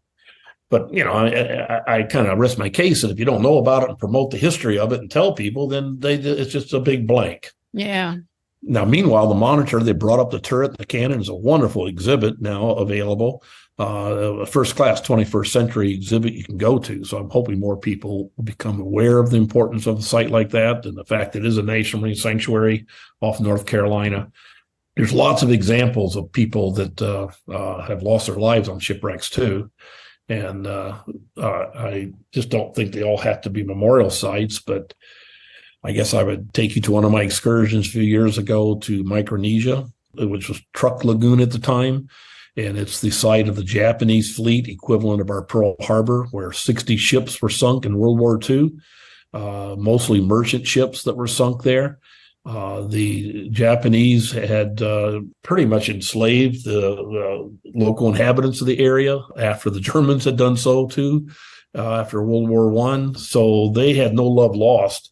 S2: But, I kind of rest my case. And if you don't know about it and promote the history of it and tell people, then it's just a big blank.
S1: Yeah.
S2: Now, meanwhile, the Monitor, they brought up the turret and the cannon. Is a wonderful exhibit now available, a first-class 21st century exhibit you can go to. So I'm hoping more people will become aware of the importance of a site like that and the fact that it is a national marine sanctuary off North Carolina. There's lots of examples of people that have lost their lives on shipwrecks, too. And I just don't think they all have to be memorial sites, but I guess I would take you to one of my excursions a few years ago to Micronesia, which was Truk Lagoon at the time. And it's the site of the Japanese fleet, equivalent of our Pearl Harbor, where 60 ships were sunk in World War II, mostly merchant ships that were sunk there. The Japanese had pretty much enslaved the local inhabitants of the area after the Germans had done so too, after World War I. So they had no love lost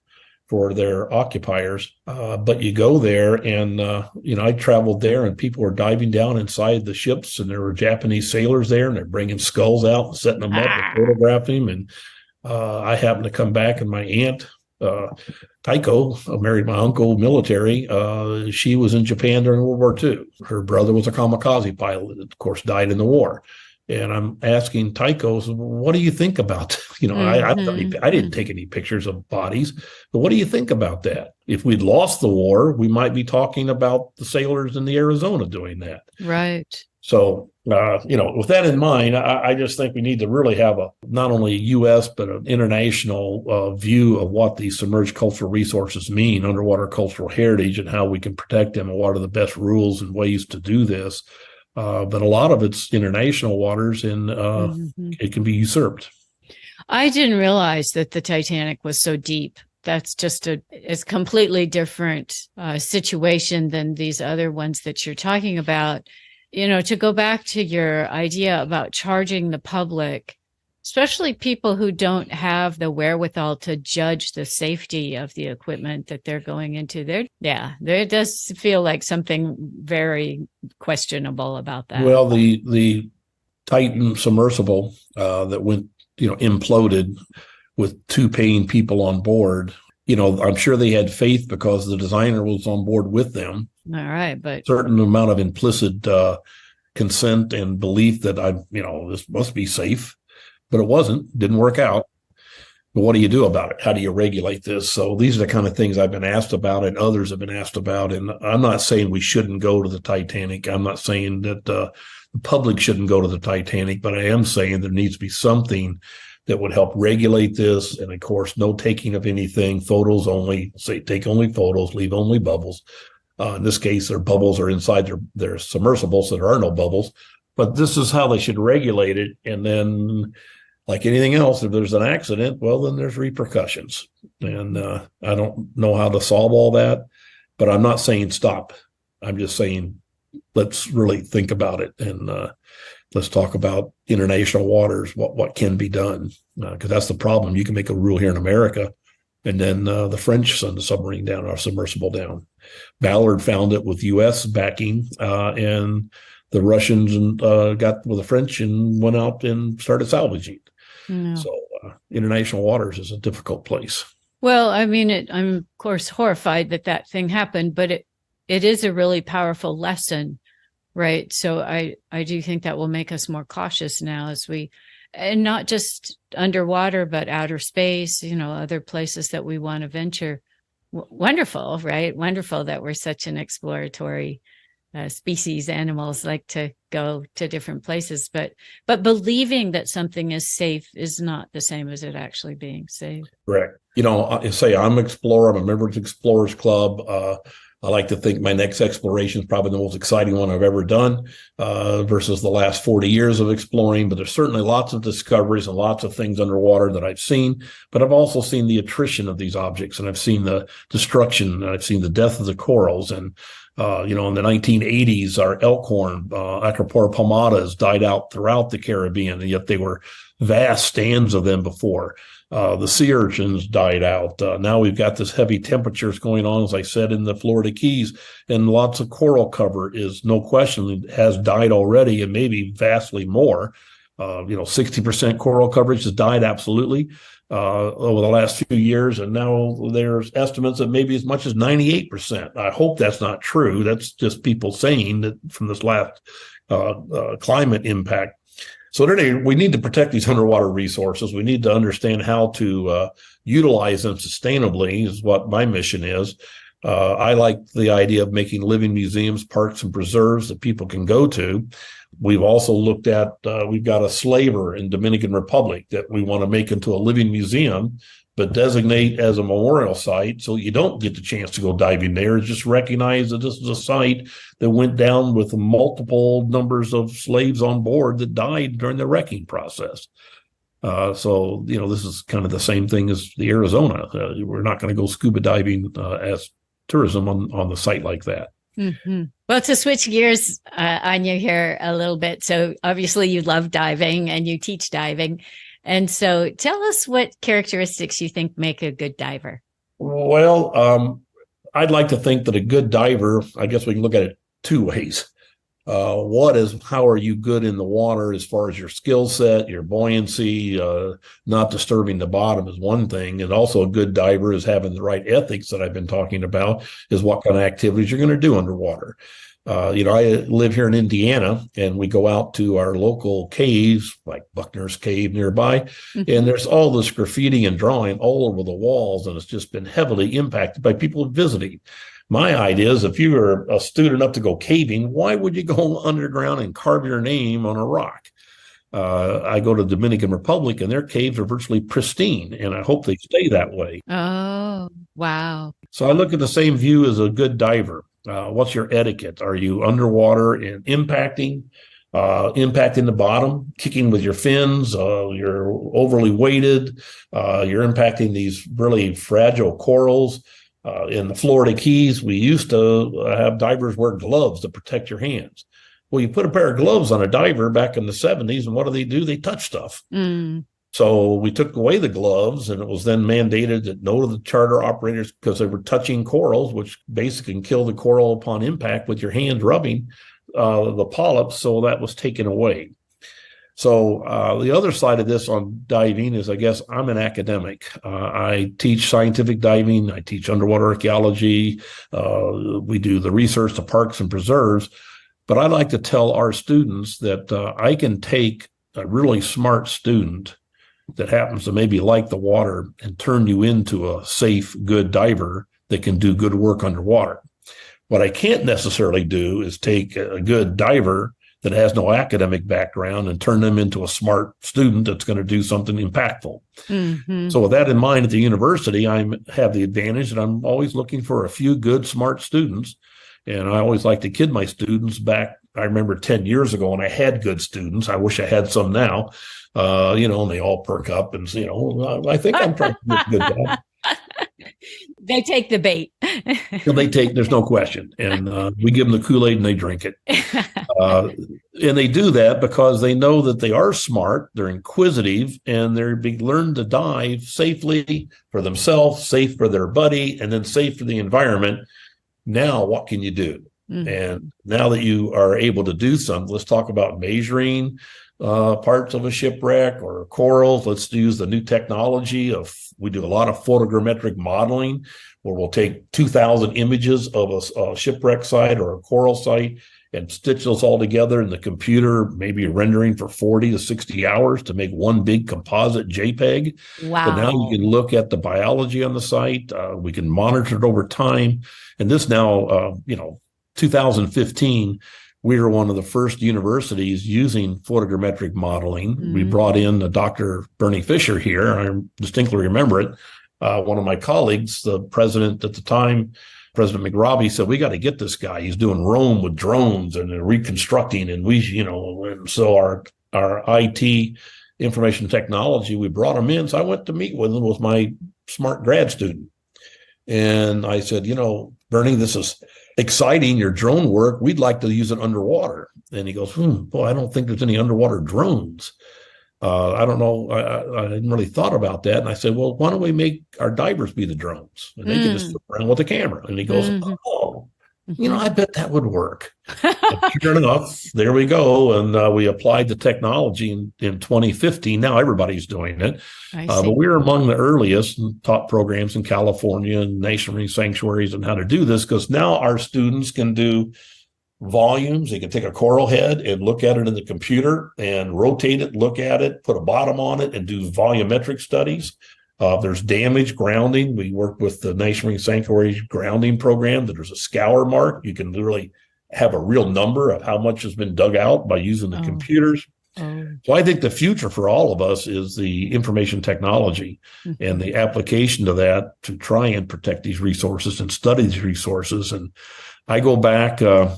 S2: for their occupiers. But you go there and, I traveled there and people were diving down inside the ships and there were Japanese sailors there and they're bringing skulls out and setting them up and photographing them. And I happened to come back and my aunt, Taiko, married my uncle, military. She was in Japan during World War II. Her brother was a kamikaze pilot, of course, died in the war. And I'm asking Tychos, what do you think about, I didn't take any pictures of bodies, but what do you think about that? If we'd lost the war, we might be talking about the sailors in the Arizona doing that.
S1: Right.
S2: So, with that in mind, I just think we need to really have not only U.S., but an international view of what these submerged cultural resources mean, underwater cultural heritage, and how we can protect them, and what are the best rules and ways to do this. But a lot of it's international waters, and it can be usurped.
S1: I didn't realize that the Titanic was so deep. That's just it's completely different situation than these other ones that you're talking about. To go back to your idea about charging the public, especially people who don't have the wherewithal to judge the safety of the equipment that they're going into, there does feel like something very questionable about that.
S2: Well, the Titan submersible that went, imploded with 2 paying people on board. I'm sure they had faith because the designer was on board with them.
S1: All right, but
S2: certain amount of implicit consent and belief that this must be safe, but it wasn't. Didn't work out. But what do you do about it? How do you regulate this? So these are the kind of things I've been asked about, and others have been asked about. And I'm not saying we shouldn't go to the Titanic. I'm not saying that the public shouldn't go to the Titanic, but I am saying there needs to be something that would help regulate this. And of course, no taking of anything, photos only, say take only photos, leave only bubbles. In this case, their bubbles are inside their submersibles, so there are no bubbles. But this is how they should regulate it. And then, like anything else, if there's an accident, well, then there's repercussions. And I don't know how to solve all that, but I'm not saying stop. I'm just saying let's really think about it, and let's talk about international waters, what can be done, because that's the problem. You can make a rule here in America, and then the French send a submarine down or a submersible down. Ballard found it with U.S. backing, and the Russians got with the French and went out and started salvaging. No. So international waters is a difficult place.
S1: Well, I mean, I'm of course horrified that thing happened, but it is a really powerful lesson, right? So I do think that will make us more cautious now and not just underwater, but outer space, other places that we want to venture. Wonderful, right? Wonderful that we're such an exploratory species. Animals like to go to different places, but believing that something is safe is not the same as it actually being safe.
S2: Correct. I say I'm an explorer. I'm a member of the Explorers Club. I like to think my next exploration is probably the most exciting one I've ever done versus the last 40 years of exploring. But there's certainly lots of discoveries and lots of things underwater that I've seen. But I've also seen the attrition of these objects, and I've seen the destruction, and I've seen the death of the corals. And, in the 1980s, our elkhorn, Acropora palmatas, died out throughout the Caribbean, and yet they were vast stands of them before. The sea urchins died out. Now we've got this heavy temperatures going on, as I said, in the Florida Keys, and lots of coral cover is no question has died already, and maybe vastly more. 60% coral coverage has died absolutely over the last few years, and now there's estimates that maybe as much as 98%. I hope that's not true. That's just people saying that from this last climate impact. So we need to protect these underwater resources. We need to understand how to utilize them sustainably is what my mission is. I like the idea of making living museums, parks, and preserves that people can go to. We've also looked at, we've got a slaver in Dominican Republic that we want to make into a living museum, but designate as a memorial site so you don't get the chance to go diving there. Just recognize that this is a site that went down with multiple numbers of slaves on board that died during the wrecking process. So this is kind of the same thing as the Arizona. We're not going to go scuba diving as tourism on the site like that.
S1: Mm-hmm. Well, to switch gears on you here a little bit. So obviously you love diving and you teach diving. And so tell us what characteristics you think make a good diver.
S2: Well, I'd like to think that a good diver, I guess we can look at it 2 ways. One is, how are you good in the water as far as your skill set, your buoyancy, not disturbing the bottom is one thing. And also a good diver is having the right ethics that I've been talking about, is what kind of activities you're going to do underwater. I live here in Indiana, and we go out to our local caves, like Buckner's Cave nearby, and there's all this graffiti and drawing all over the walls, and it's just been heavily impacted by people visiting. My idea is, if you were a student enough to go caving, why would you go underground and carve your name on a rock? I go to the Dominican Republic, and their caves are virtually pristine, and I hope they stay that way.
S1: Oh, wow.
S2: So I look at the same view as a good diver. What's your etiquette? Are you underwater and impacting the bottom, kicking with your fins? You're overly weighted. You're impacting these really fragile corals. In the Florida Keys, we used to have divers wear gloves to protect your hands. Well, you put a pair of gloves on a diver back in the 70s, and what do? They touch stuff. So we took away the gloves, and it was then mandated that no to the charter operators, because they were touching corals, which basically can kill the coral upon impact with your hands rubbing the polyps. So that was taken away. So the other side of this on diving is, I guess, I'm an academic. I teach scientific diving. I teach underwater archaeology. We do the research to parks and preserves. But I like to tell our students that I can take a really smart student that happens to maybe like the water and turn you into a safe, good diver that can do good work underwater. What I can't necessarily do is take a good diver that has no academic background and turn them into a smart student that's going to do something impactful. So with that in mind, at the university, I have the advantage that I'm always looking for a few good, smart students. And I always like to kid my students back. I remember 10 years ago when I had good students. I wish I had some now, and they all perk up and, I think I'm trying to do a good job.
S1: They take the bait.
S2: There's no question. And we give them the Kool-Aid and they drink it. And they do that because they know that they are smart, they're inquisitive, and they're being learned to dive safely for themselves, safe for their buddy, and then safe for the environment. Now, what can you do? And now that you are able to do something, let's talk about measuring parts of a shipwreck or corals. Let's use the new technology we do a lot of photogrammetric modeling, where we'll take 2,000 images of a shipwreck site or a coral site and stitch those all together in the computer, maybe rendering for 40 to 60 hours to make one big composite JPEG.
S1: Wow.
S2: So now you can look at the biology on the site. We can monitor it over time. And this now, 2015, we were one of the first universities using photogrammetric modeling. We brought in Dr. Bernie Fisher here. I distinctly remember it. One of my colleagues, the president at the time, President McRobbie, said, we got to get this guy. He's doing Rome with drones and reconstructing. And and so our IT information technology, we brought him in. So I went to meet with him with my smart grad student. And I said, Bernie, this is exciting, your drone work. We'd like to use it underwater. And he goes, boy, I don't think there's any underwater drones. I don't know. I hadn't really thought about that. And I said, well, why don't we make our divers be the drones? And they can just flip around with the camera. And he goes, I bet that would work. Sure enough, there we go. And we applied the technology in 2015. Now everybody's doing it. But we were among the earliest and taught programs in California and national marine sanctuaries on how to do this, because now our students can do volumes. They can take a coral head and look at it in the computer and rotate it, look at it, put a bottom on it, and do volumetric studies. There's damage, grounding. We work with the National Marine Sanctuary grounding program. That there's a scour mark. You can literally have a real number of how much has been dug out by using the computers. So I think the future for all of us is the information technology and the application to that to try and protect these resources and study these resources. And I go back to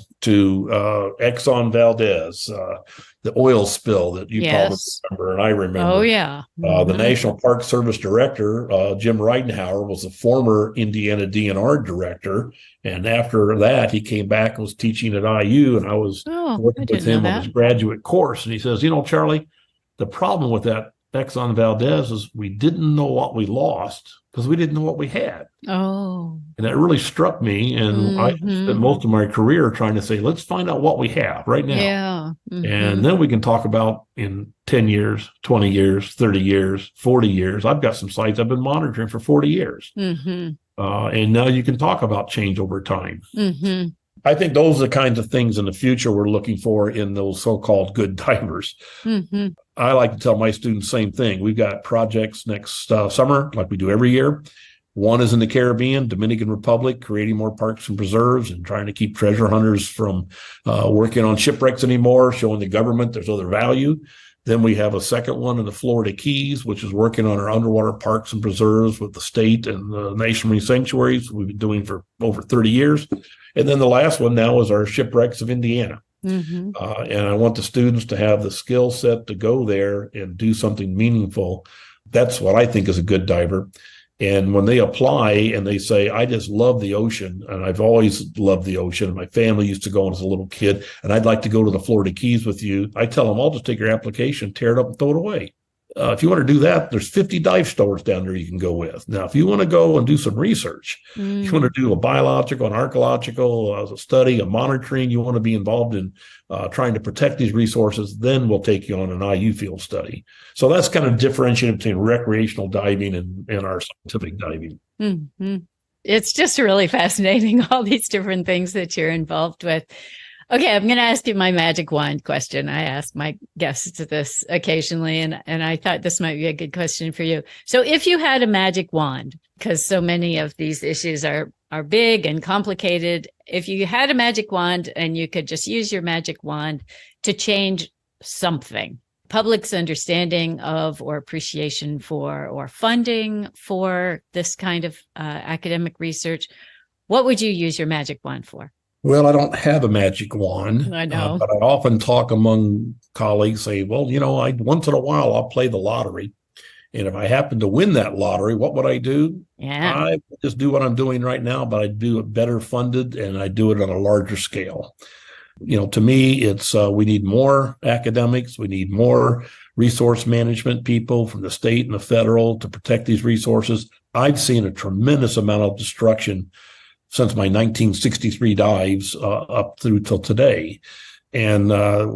S2: Exxon Valdez, the oil spill that you probably remember, and I remember.
S1: Oh, yeah.
S2: The National Park Service director, Jim Reidenhauer, was the former Indiana DNR director. And after that, he came back and was teaching at IU, and I was working with him on his graduate course. And he says, Charlie, the problem with that Exxon Valdez is we didn't know what we lost because we didn't know what we had. And that really struck me. And I spent most of my career trying to say, let's find out what we have right now. And then we can talk about in 10 years, 20 years, 30 years, 40 years. I've got some sites I've been monitoring for 40 years. And now you can talk about change over time. I think those are the kinds of things in the future we're looking for in those so-called good divers.
S1: Mm-hmm.
S2: I like to tell my students the same thing. We've got projects next summer, like we do every year. One is in the Caribbean, Dominican Republic, creating more parks and preserves and trying to keep treasure hunters from working on shipwrecks anymore, showing the government there's other value. Then we have a second one in the Florida Keys, which is working on our underwater parks and preserves with the state and the National Marine Sanctuaries we've been doing for over 30 years. And then the last one now is our Shipwrecks of Indiana.
S1: Mm-hmm.
S2: And I want the students to have the skill set to go there and do something meaningful. That's what I think is a good diver. And when they apply and they say, I just love the ocean, and I've always loved the ocean, my family used to go as a little kid, and I'd like to go to the Florida Keys with you, I tell them, I'll just take your application, tear it up, and throw it away. If you want to do that, there's 50 dive stores down there you can go with. Now, if you want to go and do some research, if you want to do a biological, an archaeological study, a monitoring, you want to be involved in trying to protect these resources, then we'll take you on an IU field study. So that's kind of differentiating between recreational diving and our scientific diving.
S1: Mm-hmm. It's just really fascinating, all these different things that you're involved with. Okay, I'm going to ask you my magic wand question. I ask my guests this occasionally, and I thought this might be a good question for you. So if you had a magic wand, because so many of these issues are big and complicated, if you had a magic wand and you could just use your magic wand to change something, public's understanding of or appreciation for or funding for this kind of academic research, what would you use your magic wand for?
S2: Well, I don't have a magic wand.
S1: I know.
S2: But I often talk among colleagues, say, well, once in a while I'll play the lottery. And if I happen to win that lottery, what would I do?
S1: Yeah.
S2: I just do what I'm doing right now, but I do it better funded and I do it on a larger scale. To me, it's we need more academics. We need more resource management people from the state and the federal to protect these resources. I've seen a tremendous amount of destruction since my 1963 dives up through till today. And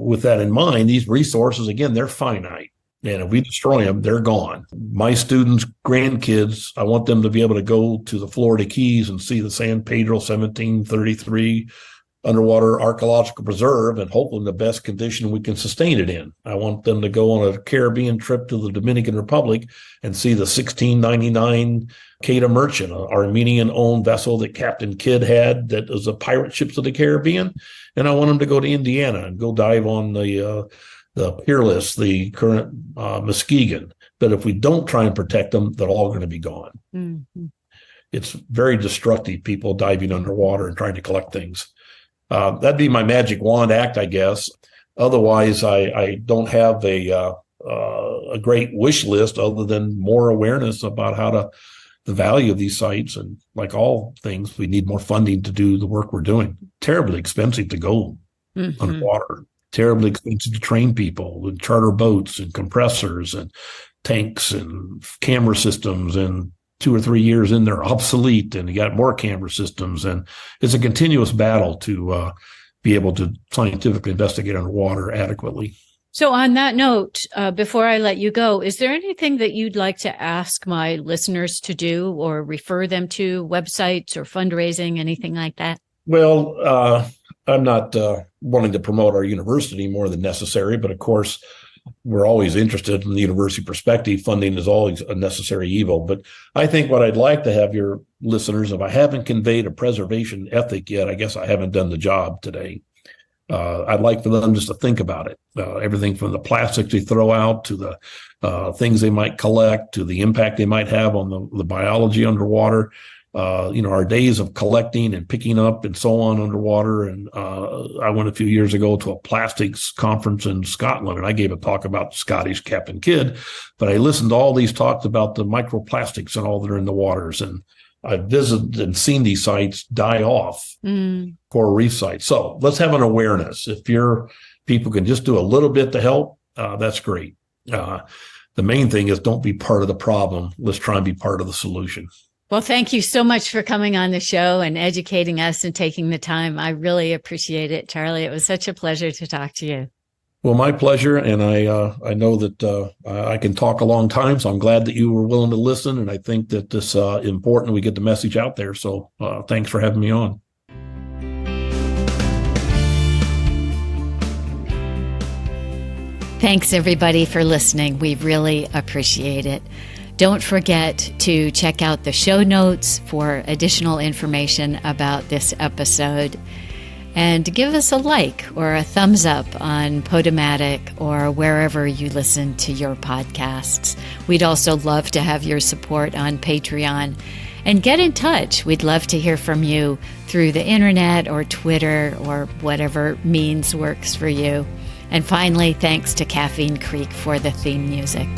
S2: with that in mind, these resources, again, they're finite. And if we destroy them, they're gone. My students' grandkids, I want them to be able to go to the Florida Keys and see the San Pedro 1733 underwater archaeological preserve and hopefully in the best condition we can sustain it in. I want them to go on a Caribbean trip to the Dominican Republic and see the 1699 Queda Merchant, an Armenian-owned vessel that Captain Kidd had that was a pirate ships of the Caribbean. And I want them to go to Indiana and go dive on the Peerless, the current Muskegon. But if we don't try and protect them, they're all going to be gone. Mm-hmm. It's very destructive, people diving underwater and trying to collect things. That'd be my magic wand act, I guess. Otherwise, I don't have a great wish list other than more awareness about the value of these sites. And like all things, we need more funding to do the work we're doing. Terribly expensive to go underwater. Terribly expensive to train people with charter boats and compressors and tanks and camera systems, and 2 or 3 years in, they're obsolete, and you got more camera systems, and it's a continuous battle to be able to scientifically investigate underwater adequately.
S1: So on that note, before I let you go, is there anything that you'd like to ask my listeners to do or refer them to, websites or fundraising, anything like that?
S2: Well, I'm not wanting to promote our university more than necessary, but of course, we're always interested in the university perspective. Funding is always a necessary evil. But I think what I'd like to have your listeners, if I haven't conveyed a preservation ethic yet, I guess I haven't done the job today. I'd like for them just to think about it. Everything from the plastics they throw out to the things they might collect to the impact they might have on the biology underwater. Our days of collecting and picking up and so on underwater. And I went a few years ago to a plastics conference in Scotland, and I gave a talk about Scottish Captain Kidd, but I listened to all these talks about the microplastics and all that are in the waters. And I've visited and seen these sites die off, coral reef sites. So let's have an awareness. If your people can just do a little bit to help, that's great. The main thing is don't be part of the problem. Let's try and be part of the solution.
S1: Well, thank you so much for coming on the show and educating us and taking the time. I really appreciate it, Charlie. It was such a pleasure to talk to you.
S2: Well, my pleasure. And I know that I can talk a long time, so I'm glad that you were willing to listen. And I think that this important we get the message out there. So thanks for having me on.
S1: Thanks, everybody, for listening. We really appreciate it. Don't forget to check out the show notes for additional information about this episode. And give us a like or a thumbs up on Podomatic or wherever you listen to your podcasts. We'd also love to have your support on Patreon. And get in touch. We'd love to hear from you through the internet or Twitter or whatever means works for you. And finally, thanks to Caffeine Creek for the theme music.